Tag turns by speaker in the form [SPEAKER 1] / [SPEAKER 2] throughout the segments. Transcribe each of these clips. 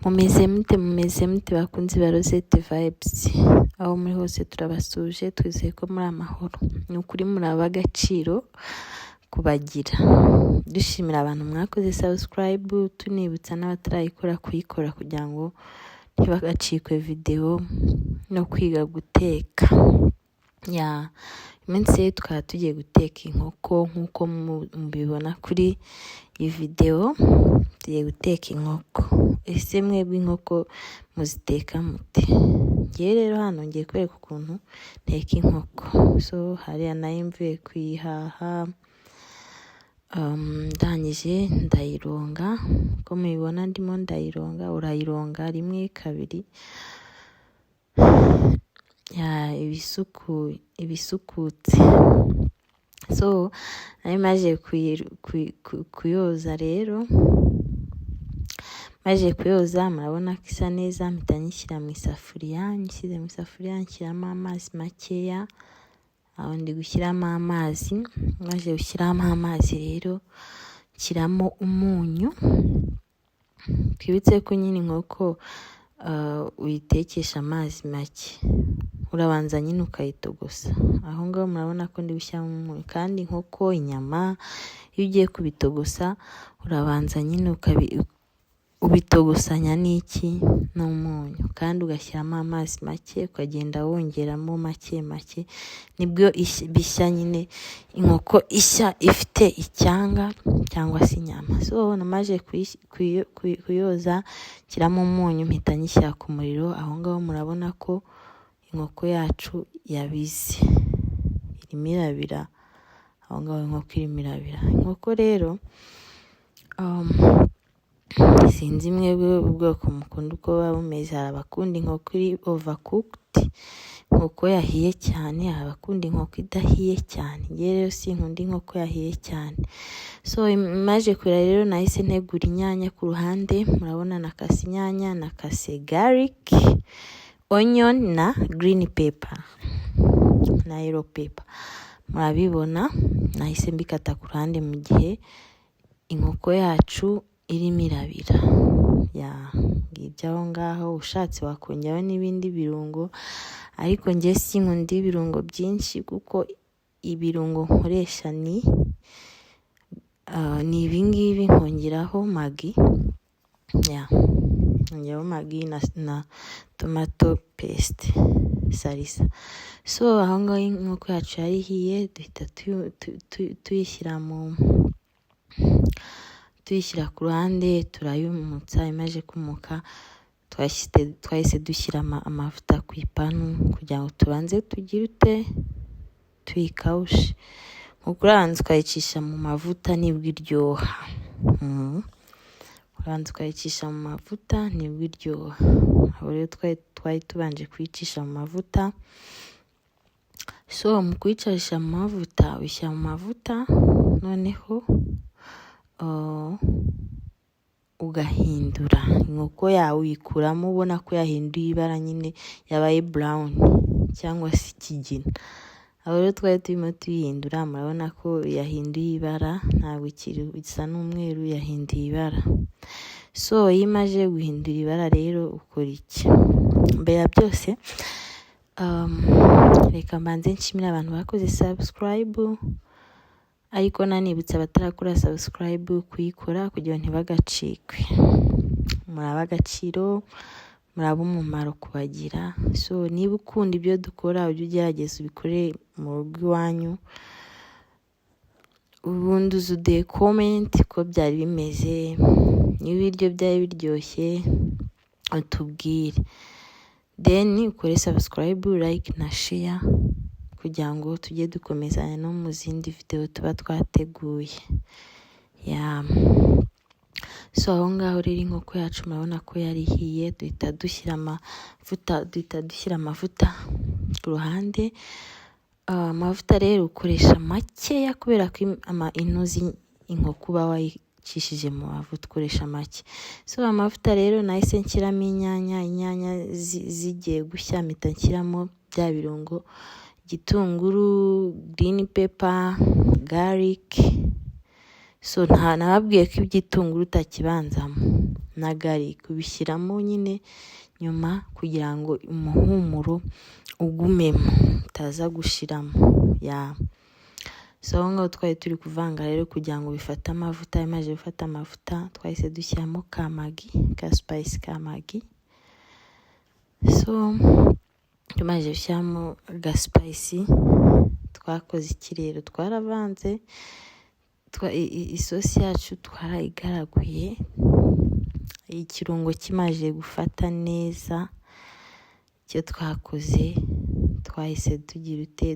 [SPEAKER 1] mumeze mute bakunzi ba Rosette Vibes, aho muri hose turabasuje, twizeye ko muri amahoro. Ni ukuri muri ab'agaciro kubagira, dushimira abantu mwakoze subscribe, tunibutsa n'abatarayikora kuyikora kugira ngo ntibagacikwe video no kwiga guteka. Iminsi tukaba tugiye guteka inkoko nk'uko mubibona kuri iyi video. Tugiye guteka inkoko. Ese mwebwe inkoko muziteka mute? Ngiye rero hano ngiye kwereka ukuntu nteka inkoko. So hariya nayo mvuye kuyihaha, ndangije ndayironga. Ko mubibona ndimo ndayironga, urayironga rimwe kabiri, ibisukutse. So nari maje kuyoza rero, maje kuyoza murabona ko isa neza, mpita nyishyira mu isafuriya. Nyishyize mu isafuriya nshyiramo amazi makeya, aho ndi gushyiramo amazi. Maze gushyiramo amazi rero nshyiramo umunyu. Twibutse ko nyine inkoko uyitekesha amazi make, urabanza nyine ukayitogosa. Aho ngaho murabona ko ndi gushyiramo umunyu. Kandi inkoko, inyama, iyo ugiye kubitogosa urabanza nyine ubitogosanya n'iki, n'umunyu. Kandi ugashyiramo amazi make, ukagenda wongeramo make make, nibwo bishya nyine inkoko ishya ifite icyanga cyangwa se inyama. So namaje kuyoza nshyiramo umunyu, mpita nyishyira ku muriro. Aho ngaho murabona ko inkoko yacu yabize, irimo irabira. Aho ngaho inkoko irimo irabira. Inkoko rero sinzi mwebwe ubwoko mukunda uko buba bumeze. Hari abakunda inkoko iri overcooked, inkoko yahiye cyane. Hari abakunda inkoko idahiye cyane. Njye rero sinkunda inkoko yahiye cyane. So maje kurira rero nahise ntegura inyanya ku ruhande. Murabona nakase inyanya, nakase garlic, onion na green pepper na yellow pepper. Murabibona nahise mbikata ku ruhande mu gihe inkoko yacu irimo irabira. Ngibyo aho ngaho. Ushatse wakongeraho n'ibindi birungo, ariko njye sinkunda ibirungo byinshi kuko ibirungo nkoresha ni ibingibi. Nkongeraho magi, nkongeraho magi na tomato paste, salisa. So aho ngaho inkoko yacu yari ihiye, duhita tuyishyira ku ruhande, turayumutsa. Imaze kumuka twahise dushyira amavuta ku ipanu kugira ngo tubanze tuyikawushe. Nk'uko urabanza ukayicisha mu mavuta nibwo iryoha. Urabanza ukayicisha mu mavuta nibwo iryoha. Aho rero twari tubanje kuyicisha mu mavuta. So mu kuyicisha mu mavuta, ushyira mu mavuta noneho ugahindura. Inkoko yawe uyikuramo ubona ko yahinduye ibara, nyine yabaye brown cyangwa se ikigina. Aho rero twari turimo tuyihindura, murabona ko yahinduye ibara, ntabwo isa n'umweru, yahinduye ibara. So iyo imaze guhindura ibara rero ukora iki? Mbere ya byose reka mbanze nshimire abantu bakoze subscribe, ariko nanibutsa abatarakora subscribe kuyikora kugira ngo ntibagacikwe. Muri ab'agaciro, muri ab'umumaro kubagira. So niba ukunda ibyo dukora, ujye ugerageza ubikore mu rugo iwanyu, ubundi uzuduhe comment ko byari bimeze. Niba ibiryo byari biryoshye utubwire, then ukore subscribe, like na share kugira ngo tujye dukomezanya no mu zindi video tuba twateguye. So aho ngaho rero inkoko yacu murabona ko yari ihiye. Duhita dushyira amavuta ku ruhande. Amavuta rero ukoresha makeya kubera ko intuzi inkoko uba wayicishije mu mavuta, ukoresha make. So amavuta rero nahise nshyiramo inyanya zigiye gushya, mpita nshyiramo bya birungo: igitunguru, green pepper, garlic, so nababwiye ko iby'itunguru utakibanzamo nagari kubishyiramo nyine nyuma kugira ngo umuhumuro ugumemo utaza gushiramo so ngaho twari turi kuvanga rero kugira ngo bifate amavuta. Imaze gufata amavuta twahise dushyiramo ka spice ka magi. So tumaze gushyiramo ga spice twakoze ikirero, twaravanze isosi yacu twarayigaraguye, ikirungo kimaze gufata neza. Icyo twakoze twahise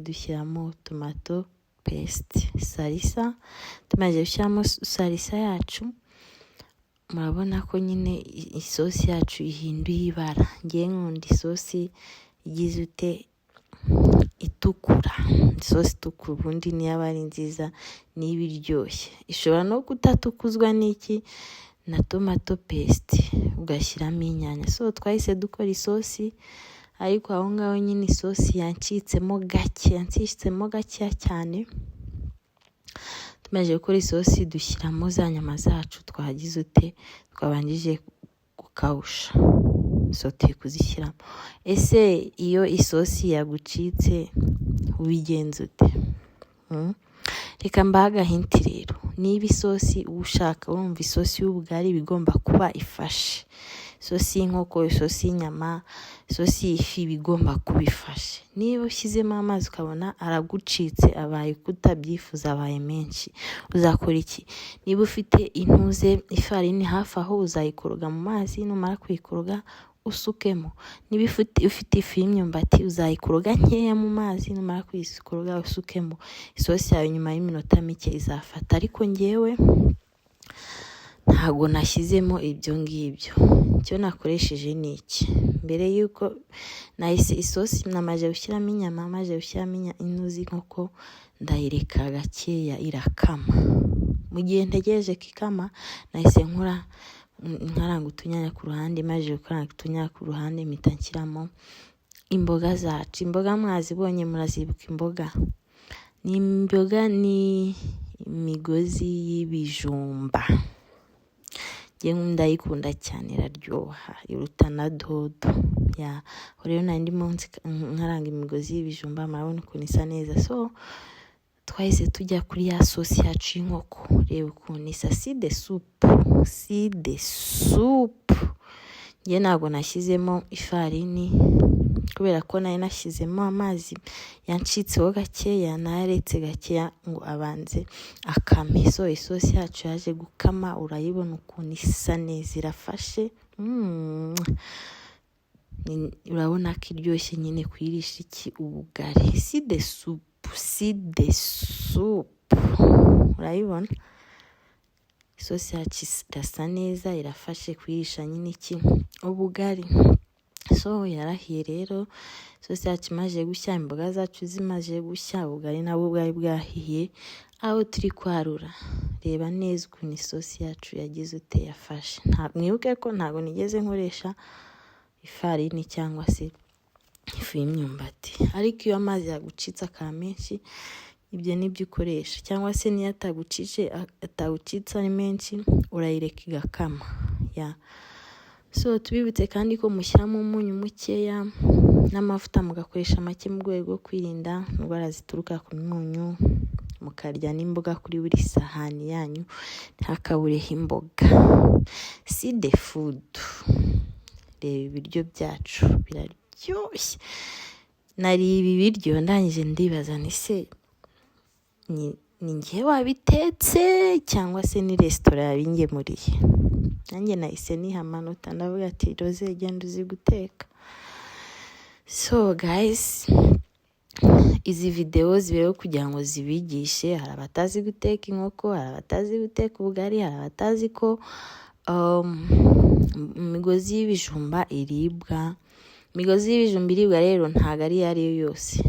[SPEAKER 1] dushyiramo tomato paste, salisa. Tumaze gushyiramo salisa yacu, murabona ko nyine isosi yacu ihinduye ibara. Ngiye nkunda isosi igize itukura, isosi itukura ubundi niyo aba ari nziza, niba iryoshye. Ishobora no kutatukuzwa na tomato paste ugashyiramo inyanya. So twahise dukora isosi, ariko aho ngaho nyine isosi yancitsemo gake cyane. Tumaze gukora isosi dushyiramo za nyama zacu twabanjije gukawusha, so turi kuzishyiramo. Ese iyo isosi yagucitse ubigenza ute? Reka mbahe agahinti rero. Niba isosi ushaka, urumva isosi y'ubugari bigomba kuba ifashe. Isosi y'inkoko, isosi y'inyama, isosi y'ifi bigomba kuba ifashe. Niba ushyizemo amazi ukabona aragucitse, abaye kutabyifuza, abaye menshi, uzakora iki? Niba ufite ifarini hafi aho, uzayikoroga mu mazi, numara kuyikoroga usukemo. Niba ufite ifu y'imyumbati, uzayikoroga nkeya mu mazi, numara kuyikoroga usukemo. Isosi yawe nyuma y'iminota mike izafata. Ariko ngewe ntago nashyizemo ibyo ngibyo. Icyo nakoresheje ni iki: mbere yuko nahise isosi namaze gushyiramo inyama, maze gushyiramo inkoko, ndayireka gakeya irakama. Mu gihe ntegereje ko ikama, nahise nkaranga utunyanya ku ruhande. Maze gukaranga utunyanya ku ruhande, mpita nshyiramo imboga zacu. Imboga mwazibonye, murazibuka imboga. Ni imigozi y'ibijumba. Ndayikunda cyane, iraryoha iruta na dodo. Rero nandi munsi nkaranga imigozi y'ibijumba, murabona ukuntu isa neza. So twahise tujya kuri ya sosi yacu y'inkoko. Reba ukuntu isa, si de soup. Nge ntabwo nashyizemo ifarini kubera ko nari nashyizemo amazi yancitseho gakeya, nayaretse gakeya ngo abanze akame. So isosi yacu yaje gukama, urayibona ukuntu isa neza, irafashe. Urabona ko iryoshye nyine kuyirisha ubugari. Si de soup. Urayibona isosi yacu irasa neza, irafashe kuyirisha nyine ubugari. So yarahiye rero, isosi yacu imaze gushya, imboga zacu zimaze gushya, ubugari nabwo bwari bwahiye. Aho turi kwarura, reba neza ukuntu isosi yacu yagize yafashe. Mwibuke ko ntabwo nigeze nkoresha ifarini cyangwa se ifu y'imyumbati. Ariko iyo amazi yagucitse akaba menshi, ibyo nibyo ukoresha. Cyangwa se niyo atagucitse ari menshi, urayireka igakama. So tubibutse kandi ko mushyiramo umunyu mukeya n'amavuta, mugakoresha make mu rwego rwo kwirinda indwara zituruka ku munyu. Mukarya n'imboga kuri buri sahani yanyu, ntihakabureho imboga. Si de food. Reba ibiryo byacu biraryoshye. Nariye ibi biryo ndangije ndibaza nti se ni ngewe wabitetse cyangwa se ni resitora yabingemuriye? Nanjye nahise niha amanota, ndavuga ati Rose genda uzi guteka. So guys, izi video zibeho kugira ngo zibigishe. Hari abatazi guteka inkoko, hari abatazi guteka ubugari, hari abatazi ko imigozi y'ibijumba iribwa. Imigozi y'ibijumba iribwa rero ntabwo ari iyo ari yo yose.